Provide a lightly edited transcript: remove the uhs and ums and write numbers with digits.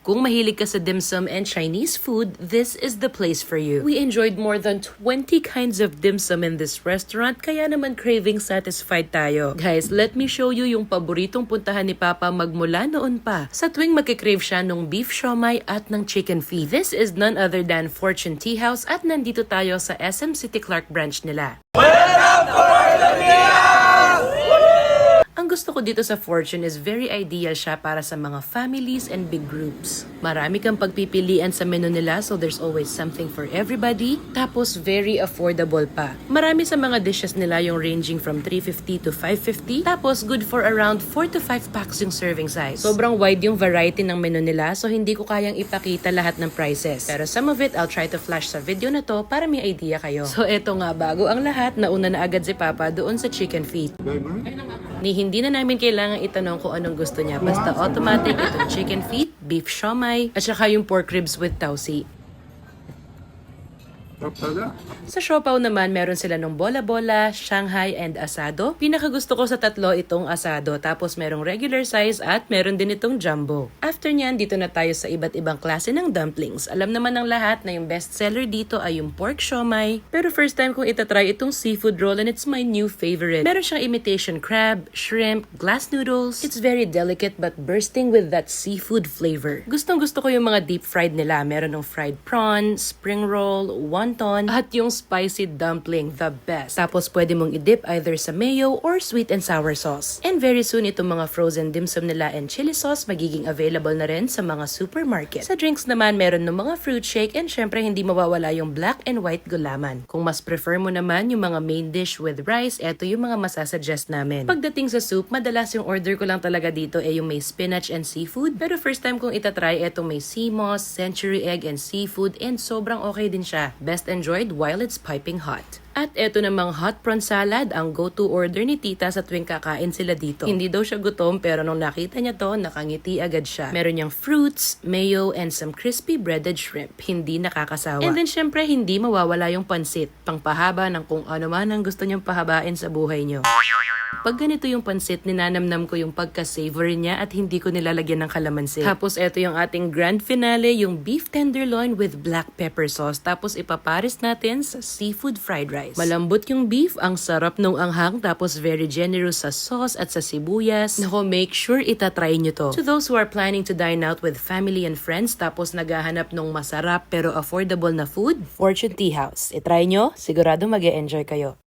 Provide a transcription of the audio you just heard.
Kung mahilig ka sa dim sum and Chinese food, this is the place for you. We enjoyed more than 20 kinds of dim sum in this restaurant, kaya naman craving satisfied tayo. Guys, let me show you yung paboritong puntahan ni Papa magmula noon pa. Sa tuwing magkikrave siya nung beef siomai at ng chicken feet. This is none other than Fortune Tea House at nandito tayo sa SM City Clark branch nila. Ang gusto ko dito sa Fortune is very ideal siya para sa mga families and big groups. Marami kang pagpipilian sa menu nila, so there's always something for everybody. Tapos very affordable pa. Marami sa mga dishes nila yung ranging from 350 to 550. Tapos good for around 4 to 5 packs yung serving size. Sobrang wide yung variety ng menu nila, so hindi ko kayang ipakita lahat ng prices. Pero some of it I'll try to flash sa video na to para may idea kayo. So eto nga, bago ang lahat, nauna na agad si Papa doon sa chicken feet. Hindi na namin kailangan itanong kung anong gusto niya. Basta automatic itong chicken feet, beef siomai, at saka yung pork ribs with tausi. Sa siopaw naman, meron sila ng bola-bola, Shanghai, and asado. Pinakagusto ko sa tatlo itong asado. Tapos merong regular size at meron din itong jumbo. After nyan, dito na tayo sa iba't ibang klase ng dumplings. Alam naman ng lahat na yung best seller dito ay yung pork siomai. Pero first time kong itatry itong seafood roll and it's my new favorite. Meron siyang imitation crab, shrimp, glass noodles. It's very delicate but bursting with that seafood flavor. Gustong gusto ko yung mga deep fried nila. Meron ng fried prawn, spring roll, wonton, at yung spicy dumpling, the best. Tapos pwede mong i-dip either sa mayo or sweet and sour sauce. And very soon itong mga frozen dim sum nila and chili sauce magiging available na rin sa mga supermarket. Sa drinks naman, meron ng mga fruit shake and syempre hindi mawawala yung black and white gulaman. Kung mas prefer mo naman yung mga main dish with rice, eto yung mga masasuggest namin. Pagdating sa soup, madalas yung order ko lang talaga dito ay yung may spinach and seafood. Pero first time kong itatry etong may sea moss, century egg and seafood and sobrang okay din siya. Best enjoyed while it's piping hot. At eto namang hot prawn salad, ang go-to order ni tita sa tuwing kakain sila dito. Hindi daw siya gutom pero nung nakita niya to, nakangiti agad siya. Meron niyang fruits, mayo, and some crispy breaded shrimp. Hindi nakakasawa. And then syempre hindi mawawala yung pansit. Pangpahaba ng kung ano man ang gusto niyong pahabain sa buhay niyo. Pag ganito yung pansit, ninanamnam ko yung pagka-savory niya at hindi ko nilalagyan ng kalamansi. Tapos eto yung ating grand finale, yung beef tenderloin with black pepper sauce. Tapos ipapares natin sa seafood fried rice. Malambot yung beef, ang sarap nung anghang, tapos very generous sa sauce at sa sibuyas. Nako, make sure itatry nyo to. To those who are planning to dine out with family and friends, tapos naghahanap nung masarap pero affordable na food, Fortune Tea House. Itry nyo, sigurado mag-e-enjoy kayo.